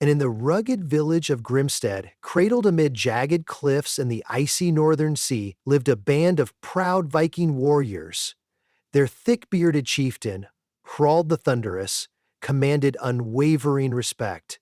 And in the rugged village of Grimstead, cradled amid jagged cliffs and the icy northern sea, lived a band of proud Viking warriors. Their thick-bearded chieftain, Hrald the Thunderous, commanded unwavering respect.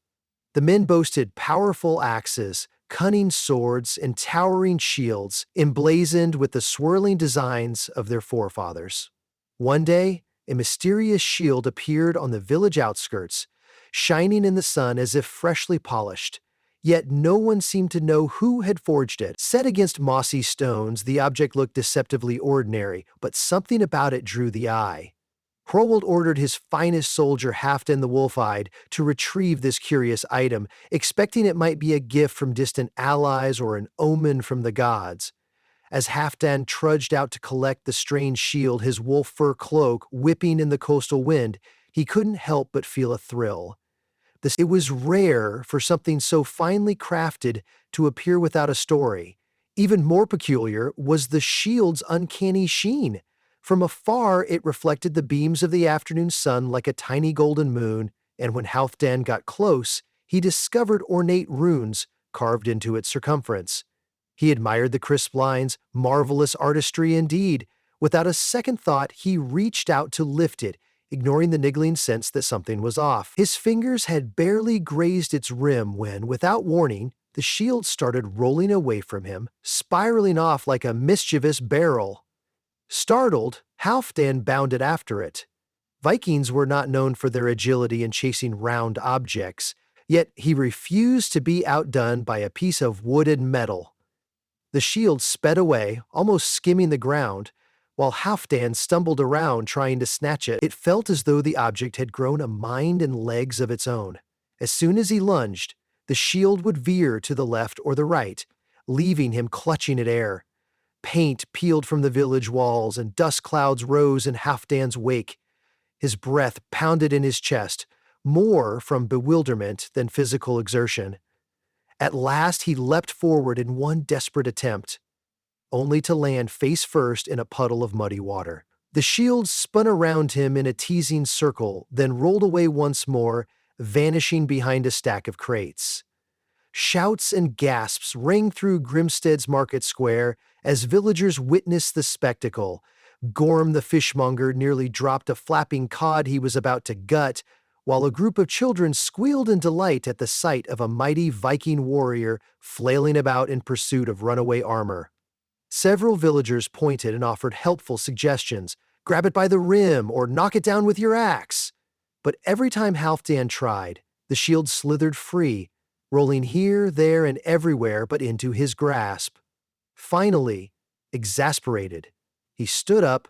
The men boasted powerful axes, cunning swords, and towering shields emblazoned with the swirling designs of their forefathers. One day, a mysterious shield appeared on the village outskirts, shining in the sun as if freshly polished. Yet no one seemed to know who had forged it. Set against mossy stones, the object looked deceptively ordinary, but something about it drew the eye. Hrold ordered his finest soldier, Halfdan the Wolf-Eyed, to retrieve this curious item, expecting it might be a gift from distant allies or an omen from the gods. As Halfdan trudged out to collect the strange shield, his wolf fur cloak whipping in the coastal wind, he couldn't help but feel a thrill. It was rare for something so finely crafted to appear without a story. Even more peculiar was the shield's uncanny sheen. From afar, it reflected the beams of the afternoon sun like a tiny golden moon, and when Halfdan got close, he discovered ornate runes carved into its circumference. He admired the crisp lines, marvelous artistry indeed. Without a second thought, he reached out to lift it, ignoring the niggling sense that something was off. His fingers had barely grazed its rim when, without warning, the shield started rolling away from him, spiraling off like a mischievous barrel. Startled, Halfdan bounded after it. Vikings were not known for their agility in chasing round objects, yet he refused to be outdone by a piece of wooded metal. The shield sped away, almost skimming the ground, while Halfdan stumbled around trying to snatch it. It felt as though the object had grown a mind and legs of its own. As soon as he lunged, the shield would veer to the left or the right, leaving him clutching at air. Paint peeled from the village walls, and dust clouds rose in Halfdan's wake. His breath pounded in his chest, more from bewilderment than physical exertion. At last he leapt forward in one desperate attempt, only to land face first in a puddle of muddy water. The shield spun around him in a teasing circle, then rolled away once more, vanishing behind a stack of crates. Shouts and gasps rang through Grimstead's market square as villagers witnessed the spectacle. Gorm the fishmonger nearly dropped a flapping cod he was about to gut, while a group of children squealed in delight at the sight of a mighty Viking warrior flailing about in pursuit of runaway armor. Several villagers pointed and offered helpful suggestions. Grab it by the rim or knock it down with your axe. But every time Halfdan tried, the shield slithered free, rolling here, there, and everywhere but into his grasp. Finally, exasperated, he stood up,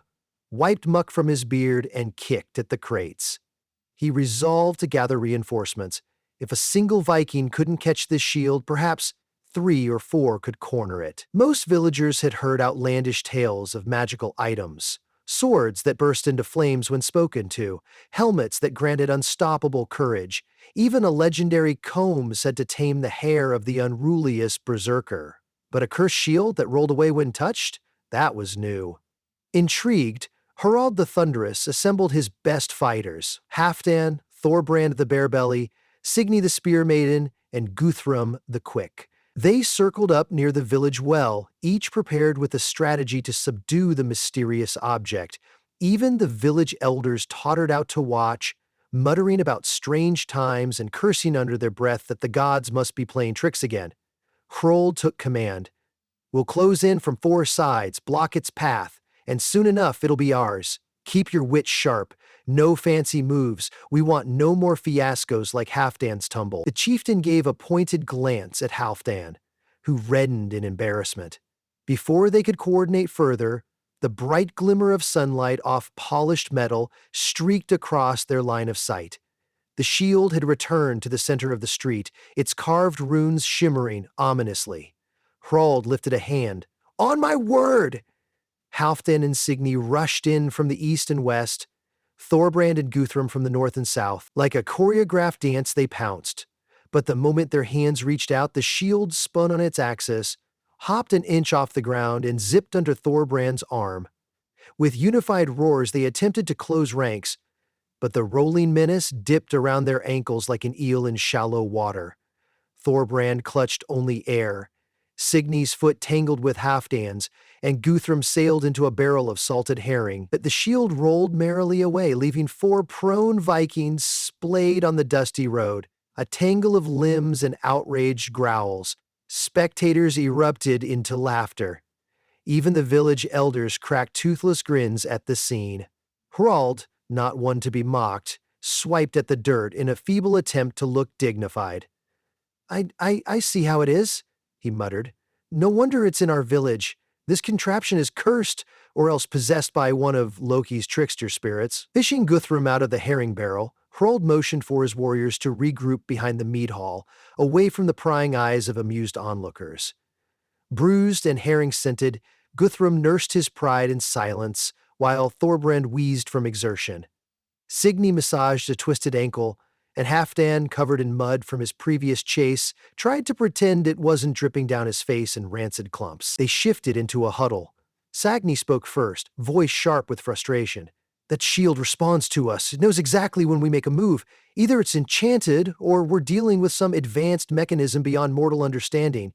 wiped muck from his beard, and kicked at the crates. He resolved to gather reinforcements. If a single Viking couldn't catch this shield, perhaps 3 or 4 could corner it. Most villagers had heard outlandish tales of magical items. Swords that burst into flames when spoken to, helmets that granted unstoppable courage, even a legendary comb said to tame the hair of the unruliest berserker. But a cursed shield that rolled away when touched? That was new. Intrigued, Hrald the Thunderous assembled his best fighters, Halfdan, Thorbrand the Barebelly, Signy the Spear Maiden, and Guthrum the Quick. They circled up near the village well, each prepared with a strategy to subdue the mysterious object. Even the village elders tottered out to watch, muttering about strange times and cursing under their breath that the gods must be playing tricks again. Hrald took command. "We'll close in from 4 sides, block its path, and soon enough it'll be ours. Keep your wits sharp. No fancy moves. We want no more fiascos like Halfdan's tumble." The chieftain gave a pointed glance at Halfdan, who reddened in embarrassment. Before they could coordinate further, the bright glimmer of sunlight off polished metal streaked across their line of sight. The shield had returned to the center of the street, its carved runes shimmering ominously. Hrald lifted a hand. "On my word!" Halfdan and Signy rushed in from the east and west, Thorbrand and Guthrum from the north and south. Like a choreographed dance, they pounced. But the moment their hands reached out, the shield spun on its axis, hopped an inch off the ground, and zipped under Thorbrand's arm. With unified roars, they attempted to close ranks, but the rolling menace dipped around their ankles like an eel in shallow water. Thorbrand clutched only air. Signy's foot tangled with Halfdan's, and Guthrum sailed into a barrel of salted herring. But the shield rolled merrily away, leaving 4 prone Vikings splayed on the dusty road, a tangle of limbs and outraged growls. Spectators erupted into laughter. Even the village elders cracked toothless grins at the scene. Hrald, not one to be mocked, swiped at the dirt in a feeble attempt to look dignified. I see how it is, he muttered. No wonder it's in our village. This contraption is cursed, or else possessed by one of Loki's trickster spirits. Fishing Guthrum out of the herring barrel, Hrald motioned for his warriors to regroup behind the mead hall, away from the prying eyes of amused onlookers. Bruised and herring-scented, Guthrum nursed his pride in silence, while Thorbrand wheezed from exertion. Signy massaged a twisted ankle, and Halfdan, covered in mud from his previous chase, tried to pretend it wasn't dripping down his face in rancid clumps. They shifted into a huddle. Sagni spoke first, voice sharp with frustration. That shield responds to us. It knows exactly when we make a move. Either it's enchanted, or we're dealing with some advanced mechanism beyond mortal understanding.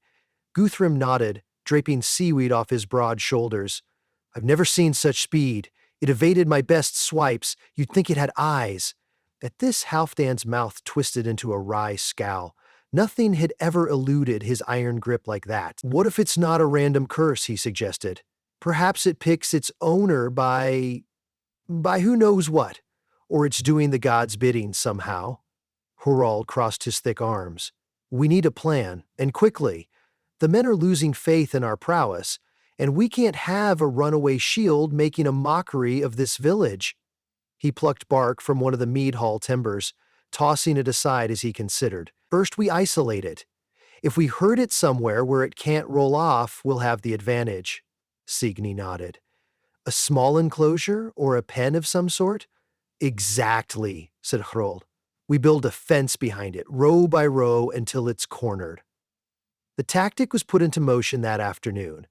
Guthrum nodded, draping seaweed off his broad shoulders. I've never seen such speed. It evaded my best swipes. You'd think it had eyes. At this, Halfdan's mouth twisted into a wry scowl. Nothing had ever eluded his iron grip like that. What if it's not a random curse, he suggested. Perhaps it picks its owner by who knows what, or it's doing the god's bidding somehow. Hrald crossed his thick arms. We need a plan, and quickly. The men are losing faith in our prowess, and we can't have a runaway shield making a mockery of this village. He plucked bark from one of the mead hall timbers, tossing it aside as he considered. First, we isolate it. If we herd it somewhere where it can't roll off, we'll have the advantage. Signy nodded. A small enclosure or a pen of some sort? Exactly, said Hrald. We build a fence behind it, row by row, until it's cornered. The tactic was put into motion that afternoon.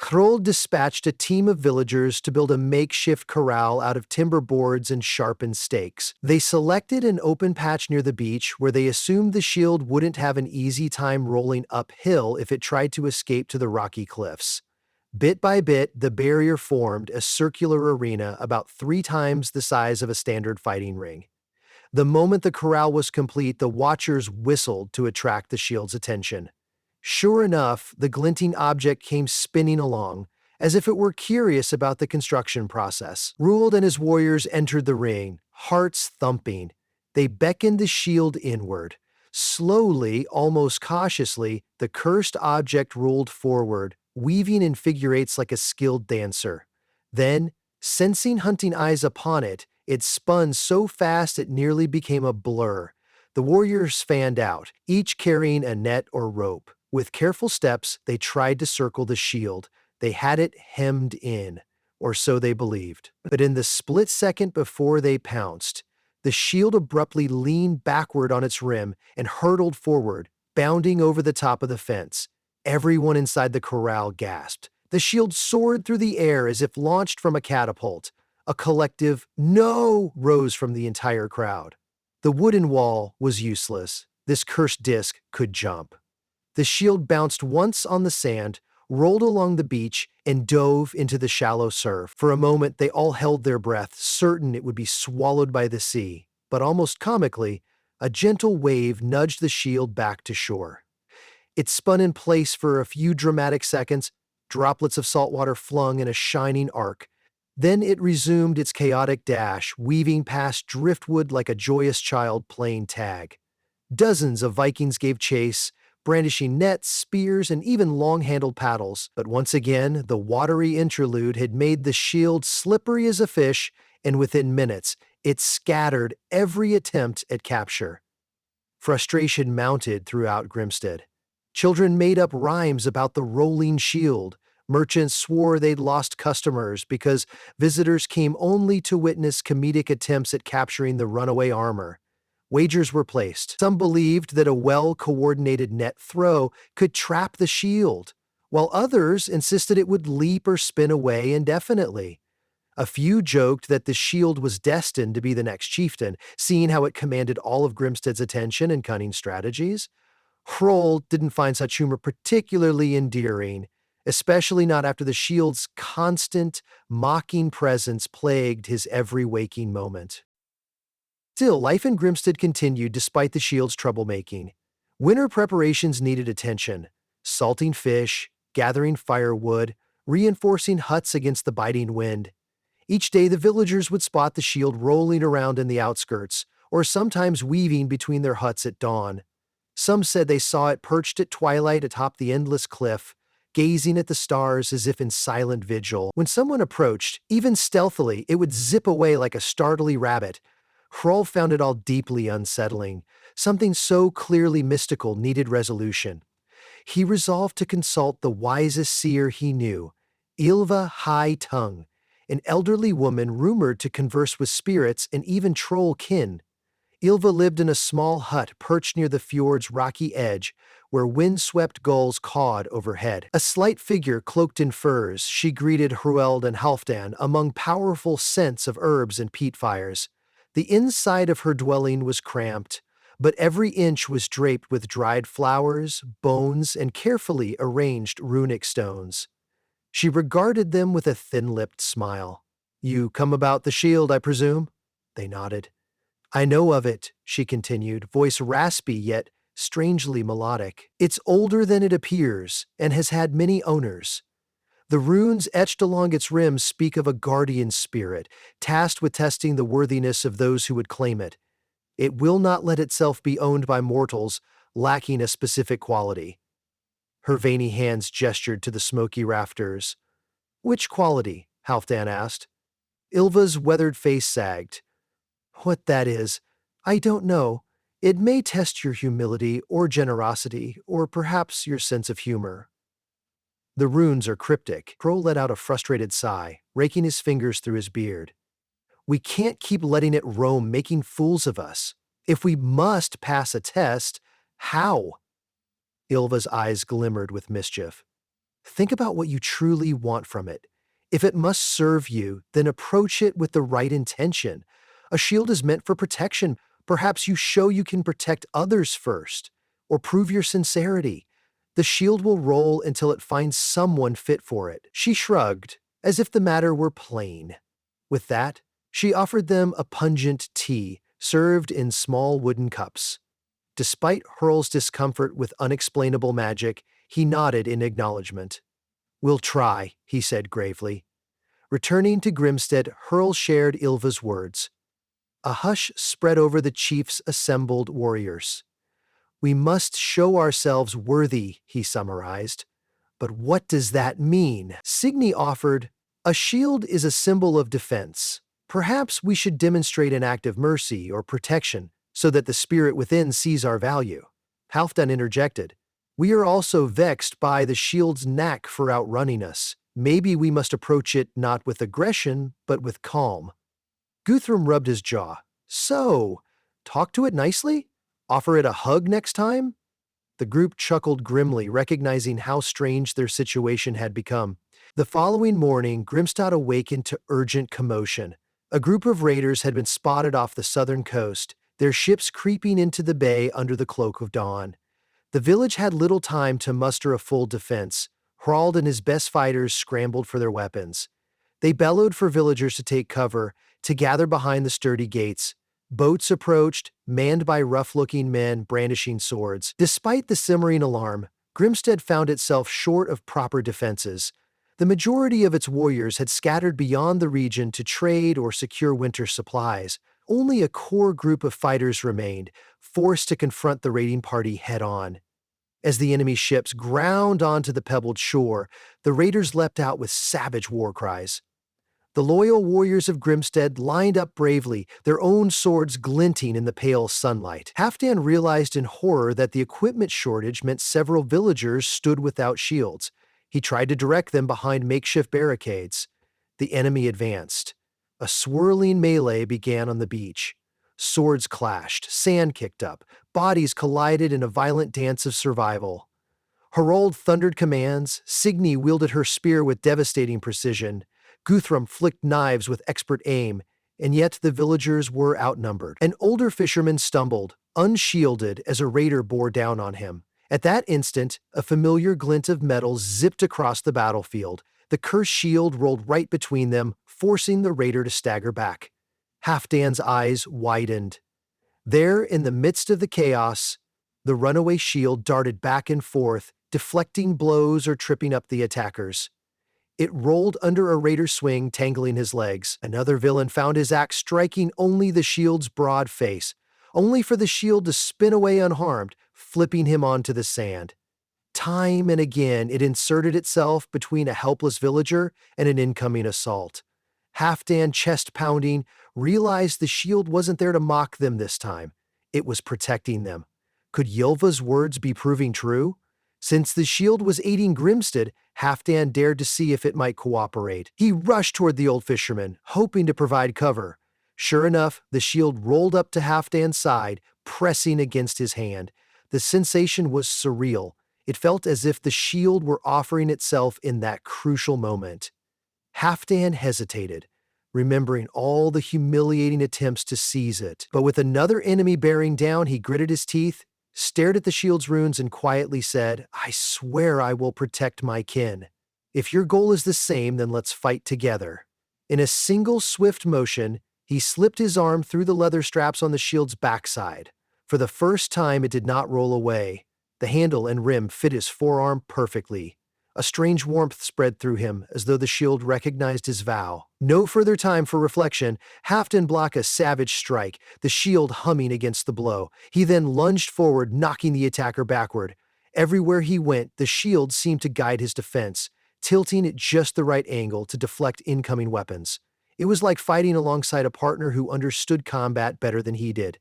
Hrald dispatched a team of villagers to build a makeshift corral out of timber boards and sharpened stakes. They selected an open patch near the beach where they assumed the shield wouldn't have an easy time rolling uphill if it tried to escape to the rocky cliffs. Bit by bit, the barrier formed a circular arena about 3 times the size of a standard fighting ring. The moment the corral was complete, the watchers whistled to attract the shield's attention. Sure enough, the glinting object came spinning along, as if it were curious about the construction process. Hrald and his warriors entered the ring, hearts thumping. They beckoned the shield inward. Slowly, almost cautiously, the cursed object rolled forward, weaving in figure eights like a skilled dancer. Then, sensing hunting eyes upon it, it spun so fast it nearly became a blur. The warriors fanned out, each carrying a net or rope. With careful steps, they tried to circle the shield. They had it hemmed in, or so they believed. But in the split second before they pounced, the shield abruptly leaned backward on its rim and hurtled forward, bounding over the top of the fence. Everyone inside the corral gasped. The shield soared through the air as if launched from a catapult. A collective "No!" rose from the entire crowd. The wooden wall was useless. This cursed disc could jump. The shield bounced once on the sand, rolled along the beach, and dove into the shallow surf. For a moment, they all held their breath, certain it would be swallowed by the sea. But almost comically, a gentle wave nudged the shield back to shore. It spun in place for a few dramatic seconds, droplets of salt water flung in a shining arc. Then it resumed its chaotic dash, weaving past driftwood like a joyous child playing tag. Dozens of Vikings gave chase, brandishing nets, spears, and even long-handled paddles. But once again, the watery interlude had made the shield slippery as a fish, and within minutes, it scattered every attempt at capture. Frustration mounted throughout Grimstead. Children made up rhymes about the rolling shield. Merchants swore they'd lost customers because visitors came only to witness comedic attempts at capturing the runaway armor. Wagers were placed. Some believed that a well-coordinated net throw could trap the shield, while others insisted it would leap or spin away indefinitely. A few joked that the shield was destined to be the next chieftain, seeing how it commanded all of Grimstead's attention and cunning strategies. Hrol didn't find such humor particularly endearing, especially not after the shield's constant, mocking presence plagued his every waking moment. Still, life in Grimstead continued despite the shield's troublemaking. Winter preparations needed attention: salting fish, gathering firewood, reinforcing huts against the biting wind. Each day, the villagers would spot the shield rolling around in the outskirts, or sometimes weaving between their huts at dawn. Some said they saw it perched at twilight atop the endless cliff, gazing at the stars as if in silent vigil. When someone approached, even stealthily, it would zip away like a startled rabbit. Hrolf found it all deeply unsettling. Something so clearly mystical needed resolution. He resolved to consult the wisest seer he knew, Ylva High Tongue, an elderly woman rumored to converse with spirits and even troll kin. Ylva lived in a small hut perched near the fjord's rocky edge, where wind-swept gulls cawed overhead. A slight figure cloaked in furs, she greeted Hrueld and Halfdan among powerful scents of herbs and peat fires. The inside of her dwelling was cramped, but every inch was draped with dried flowers, bones, and carefully arranged runic stones. She regarded them with a thin-lipped smile. "You come about the shield, I presume?" They nodded. "I know of it," she continued, voice raspy yet strangely melodic. "It's older than it appears, and has had many owners. The runes etched along its rim speak of a guardian spirit, tasked with testing the worthiness of those who would claim it. It will not let itself be owned by mortals lacking a specific quality." Her veiny hands gestured to the smoky rafters. "Which quality?" Halfdan asked. Ylva's weathered face sagged. "What that is, I don't know. It may test your humility or generosity, or perhaps your sense of humor." "The runes are cryptic." Crow let out a frustrated sigh, raking his fingers through his beard. "We can't keep letting it roam, making fools of us. If we must pass a test, how?" Ylva's eyes glimmered with mischief. "Think about what you truly want from it. If it must serve you, then approach it with the right intention. A shield is meant for protection. Perhaps you show you can protect others first, or prove your sincerity. The shield will roll until it finds someone fit for it." She shrugged, as if the matter were plain. With that, she offered them a pungent tea, served in small wooden cups. Despite Hurl's discomfort with unexplainable magic, he nodded in acknowledgement. "We'll try," he said gravely. Returning to Grimstead, Hurl shared Ylva's words. A hush spread over the chief's assembled warriors. "We must show ourselves worthy," he summarized. "But what does that mean?" Signy offered, "A shield is a symbol of defense. Perhaps we should demonstrate an act of mercy or protection so that the spirit within sees our value." Halfdan interjected, "We are also vexed by the shield's knack for outrunning us. Maybe we must approach it not with aggression, but with calm." Guthrum rubbed his jaw. "So, talk to it nicely? Offer it a hug next time?" The group chuckled grimly, recognizing how strange their situation had become. The following morning, Grimstad awakened to urgent commotion. A group of raiders had been spotted off the southern coast, their ships creeping into the bay under the cloak of dawn. The village had little time to muster a full defense. Hrald and his best fighters scrambled for their weapons. They bellowed for villagers to take cover, to gather behind the sturdy gates. Boats approached, manned by rough-looking men brandishing swords. Despite the simmering alarm, Grimstead found itself short of proper defenses. The majority of its warriors had scattered beyond the region to trade or secure winter supplies. Only a core group of fighters remained, forced to confront the raiding party head-on. As the enemy ships ground onto the pebbled shore, the raiders leapt out with savage war cries. The loyal warriors of Grimstead lined up bravely, their own swords glinting in the pale sunlight. Halfdan realized in horror that the equipment shortage meant several villagers stood without shields. He tried to direct them behind makeshift barricades. The enemy advanced. A swirling melee began on the beach. Swords clashed, sand kicked up, bodies collided in a violent dance of survival. Harold thundered commands, Signy wielded her spear with devastating precision. Guthrum flicked knives with expert aim, and yet the villagers were outnumbered. An older fisherman stumbled, unshielded, as a raider bore down on him. At that instant, a familiar glint of metal zipped across the battlefield. The cursed shield rolled right between them, forcing the raider to stagger back. Halfdan's eyes widened. There, in the midst of the chaos, the runaway shield darted back and forth, deflecting blows or tripping up the attackers. It rolled under a raider's swing, tangling his legs. Another villain found his axe striking only the shield's broad face, only for the shield to spin away unharmed, flipping him onto the sand. Time and again, it inserted itself between a helpless villager and an incoming assault. Halfdan, chest pounding, realized the shield wasn't there to mock them this time. It was protecting them. Could Ylva's words be proving true? Since the shield was aiding Grimstead, Halfdan dared to see if it might cooperate. He rushed toward the old fisherman, hoping to provide cover. Sure enough, the shield rolled up to Halfdan's side, pressing against his hand. The sensation was surreal. It felt as if the shield were offering itself in that crucial moment. Halfdan hesitated, remembering all the humiliating attempts to seize it. But with another enemy bearing down, he gritted his teeth, stared at the shield's runes, and quietly said, "I swear I will protect my kin. If your goal is the same, then let's fight together." In a single swift motion, he slipped his arm through the leather straps on the shield's backside. For the first time, it did not roll away. The handle and rim fit his forearm perfectly. A strange warmth spread through him, as though the shield recognized his vow. No further time for reflection. Halfdan blocked a savage strike, the shield humming against the blow. He then lunged forward, knocking the attacker backward. Everywhere he went, the shield seemed to guide his defense, tilting at just the right angle to deflect incoming weapons. It was like fighting alongside a partner who understood combat better than he did.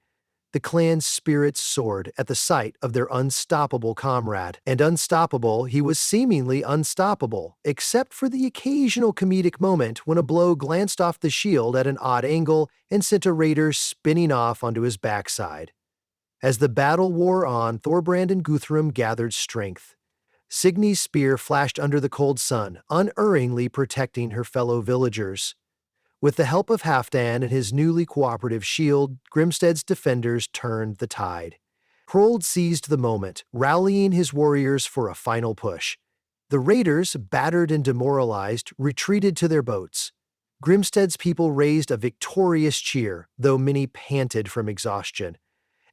The clan's spirits soared at the sight of their unstoppable comrade. And unstoppable, he was seemingly unstoppable, except for the occasional comedic moment when a blow glanced off the shield at an odd angle and sent a raider spinning off onto his backside. As the battle wore on, Thorbrand and Guthrum gathered strength. Signy's spear flashed under the cold sun, unerringly protecting her fellow villagers. With the help of Halfdan and his newly cooperative shield, Grimstead's defenders turned the tide. Hrold seized the moment, rallying his warriors for a final push. The raiders, battered and demoralized, retreated to their boats. Grimstead's people raised a victorious cheer, though many panted from exhaustion.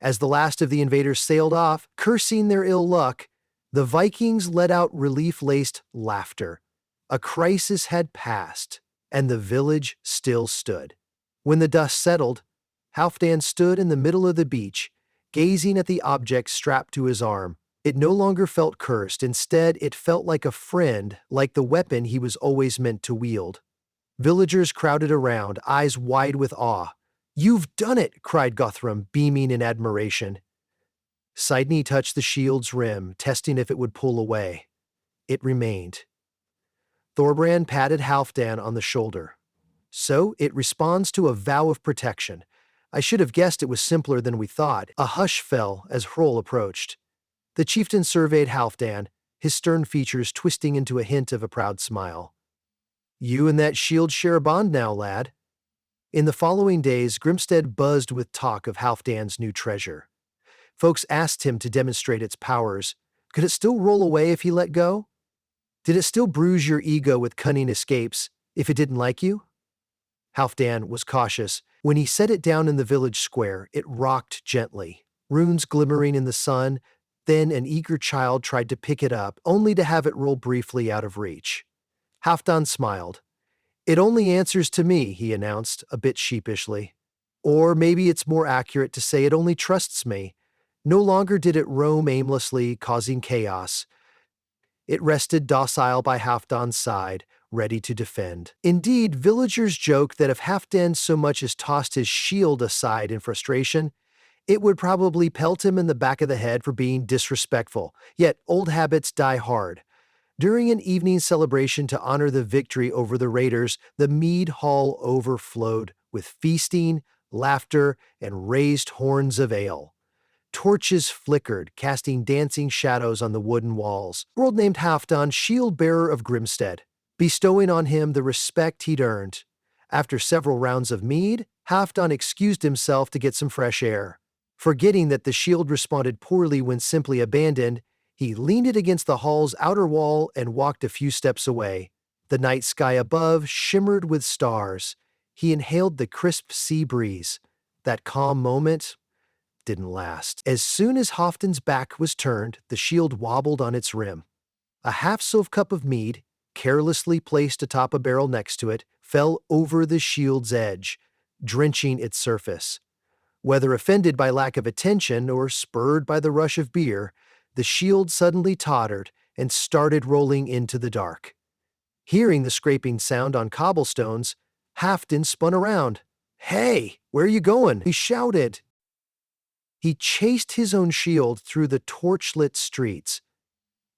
As the last of the invaders sailed off, cursing their ill luck, the Vikings let out relief-laced laughter. A crisis had passed, and the village still stood. When the dust settled, Halfdan stood in the middle of the beach, gazing at the object strapped to his arm. It no longer felt cursed. Instead, it felt like a friend, like the weapon he was always meant to wield. Villagers crowded around, eyes wide with awe. "You've done it!" cried Guthrum, beaming in admiration. Signy touched the shield's rim, testing if it would pull away. It remained. Thorbrand patted Halfdan on the shoulder. "So, it responds to a vow of protection. I should have guessed it was simpler than we thought." A hush fell as Hrol approached. The chieftain surveyed Halfdan, his stern features twisting into a hint of a proud smile. "You and that shield share a bond now, lad." In the following days, Grimstead buzzed with talk of Halfdan's new treasure. Folks asked him to demonstrate its powers. Could it still roll away if he let go? Did it still bruise your ego with cunning escapes if it didn't like you? Halfdan was cautious. When he set it down in the village square, it rocked gently, runes glimmering in the sun. Then an eager child tried to pick it up, only to have it roll briefly out of reach. Halfdan smiled. "It only answers to me," he announced, a bit sheepishly. Or maybe it's more accurate to say it only trusts me. No longer did it roam aimlessly, causing chaos. It rested docile by Halfdan's side, ready to defend. Indeed, villagers joked that if Halfdan so much as tossed his shield aside in frustration, it would probably pelt him in the back of the head for being disrespectful. Yet old habits die hard. During an evening celebration to honor the victory over the raiders, the mead hall overflowed with feasting, laughter, and raised horns of ale. Torches flickered, casting dancing shadows on the wooden walls. Hrold named Halfdan Shield Bearer of Grimstead. bestowing on him the respect he'd earned. After several rounds of mead, Halfdan excused himself to get some fresh air. Forgetting that the shield responded poorly when simply abandoned, he leaned it against the hall's outer wall and walked a few steps away. The night sky above shimmered with stars. He inhaled the crisp sea breeze. That calm moment didn't last. As soon as Halfdan's back was turned, the shield wobbled on its rim. A half-silv cup of mead, carelessly placed atop a barrel next to it, fell over the shield's edge, drenching its surface. Whether offended by lack of attention or spurred by the rush of beer, the shield suddenly tottered and started rolling into the dark. Hearing the scraping sound on cobblestones, Halfdan spun around. "Hey, where are you going?" he shouted. He chased his own shield through the torchlit streets.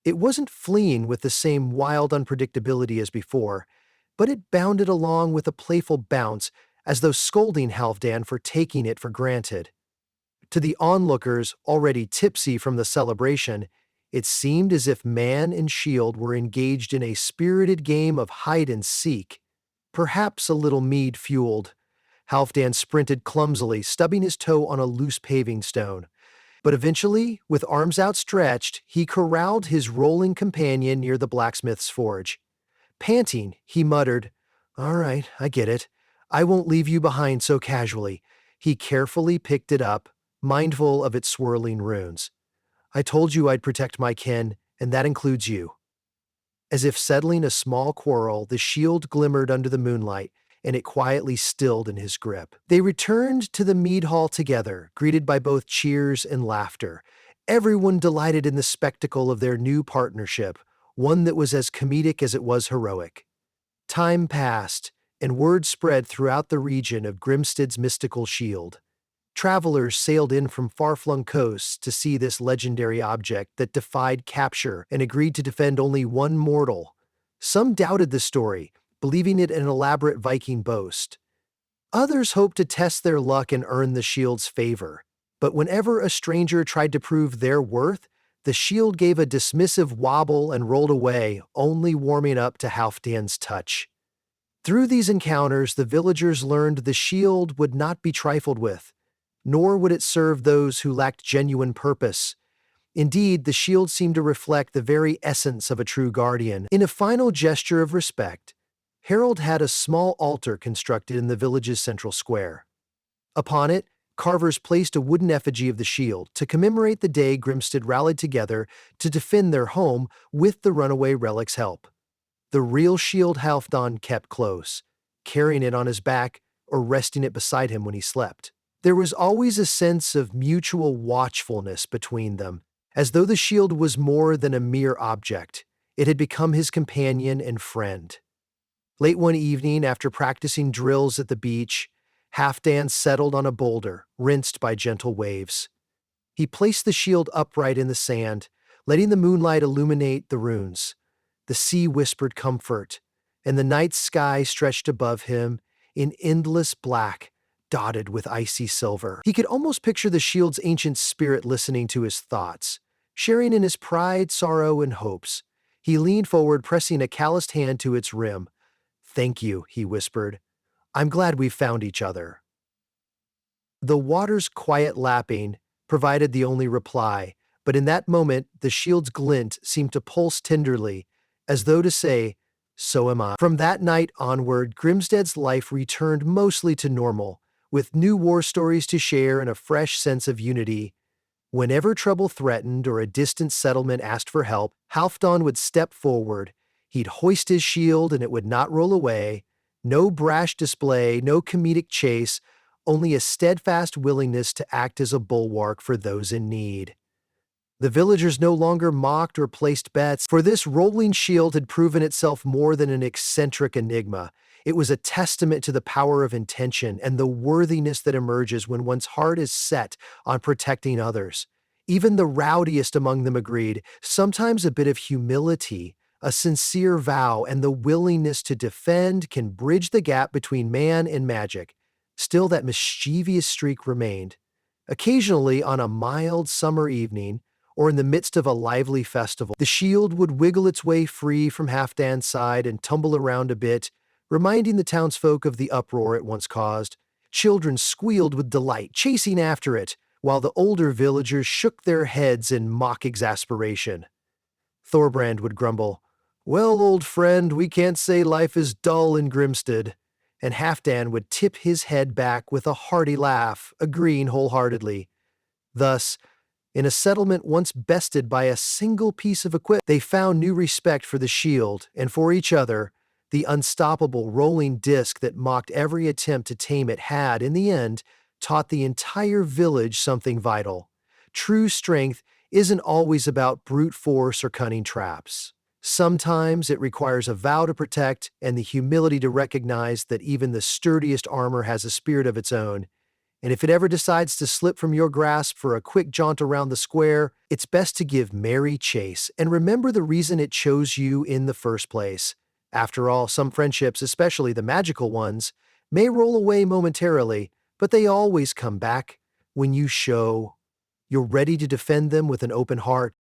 It wasn't fleeing with the same wild unpredictability as before, but it bounded along with a playful bounce, as though scolding Halfdan for taking it for granted. To the onlookers, already tipsy from the celebration, it seemed as if man and shield were engaged in a spirited game of hide and seek, perhaps a little mead-fueled. Halfdan sprinted clumsily, stubbing his toe on a loose paving stone. But eventually, with arms outstretched, he corralled his rolling companion near the blacksmith's forge. Panting, he muttered, "All right, I get it. I won't leave you behind so casually." He carefully picked it up, mindful of its swirling runes. "I told you I'd protect my kin, and that includes you." As if settling a small quarrel, the shield glimmered under the moonlight, and it quietly stilled in his grip. They returned to the mead hall together, greeted by both cheers and laughter. Everyone delighted in the spectacle of their new partnership, one that was as comedic as it was heroic. Time passed, and word spread throughout the region of Grimsted's mystical shield. Travelers sailed in from far-flung coasts to see this legendary object that defied capture and agreed to defend only one mortal. Some doubted the story, believing it an elaborate Viking boast. Others hoped to test their luck and earn the shield's favor. But whenever a stranger tried to prove their worth, the shield gave a dismissive wobble and rolled away, only warming up to Halfdan's touch. Through these encounters, the villagers learned the shield would not be trifled with, nor would it serve those who lacked genuine purpose. Indeed, the shield seemed to reflect the very essence of a true guardian. In a final gesture of respect, Harold had a small altar constructed in the village's central square. Upon it, carvers placed a wooden effigy of the shield to commemorate the day Grimsted rallied together to defend their home with the runaway relic's help. The real shield Halfdan kept close, carrying it on his back or resting it beside him when he slept. There was always a sense of mutual watchfulness between them, as though the shield was more than a mere object. It had become his companion and friend. Late one evening, after practicing drills at the beach, Halfdan settled on a boulder, rinsed by gentle waves. He placed the shield upright in the sand, letting the moonlight illuminate the runes. The sea whispered comfort, and the night sky stretched above him in endless black, dotted with icy silver. He could almost picture the shield's ancient spirit listening to his thoughts, sharing in his pride, sorrow, and hopes. He leaned forward, pressing a calloused hand to its rim. "Thank you," he whispered. "I'm glad we've found each other." The water's quiet lapping provided the only reply, but in that moment the shield's glint seemed to pulse tenderly, as though to say, "So am I." From that night onward, Grimsted's life returned mostly to normal, with new war stories to share and a fresh sense of unity. Whenever trouble threatened or a distant settlement asked for help, Halfdan would step forward. He'd hoist his shield and it would not roll away. No brash display, no comedic chase, only a steadfast willingness to act as a bulwark for those in need. The villagers no longer mocked or placed bets, for this rolling shield had proven itself more than an eccentric enigma. It was a testament to the power of intention and the worthiness that emerges when one's heart is set on protecting others. Even the rowdiest among them agreed, sometimes a bit of humility, a sincere vow, and the willingness to defend can bridge the gap between man and magic. Still, that mischievous streak remained. Occasionally, on a mild summer evening, or in the midst of a lively festival. The shield would wiggle its way free from Halfdan's side and tumble around a bit, reminding the townsfolk of the uproar it once caused. Children squealed with delight, chasing after it, while the older villagers shook their heads in mock exasperation. Thorbrand would grumble, "Well, old friend, we can't say life is dull in Grimstead." And Halfdan would tip his head back with a hearty laugh, agreeing wholeheartedly. Thus, in a settlement once bested by a single piece of equipment, they found new respect for the shield and for each other. The unstoppable rolling disc that mocked every attempt to tame it had, in the end, taught the entire village something vital. True strength isn't always about brute force or cunning traps. Sometimes it requires a vow to protect and the humility to recognize that even the sturdiest armor has a spirit of its own. And if it ever decides to slip from your grasp for a quick jaunt around the square, it's best to give merry chase and remember the reason it chose you in the first place. After all, some friendships, especially the magical ones, may roll away momentarily, but they always come back when you show you're ready to defend them with an open heart.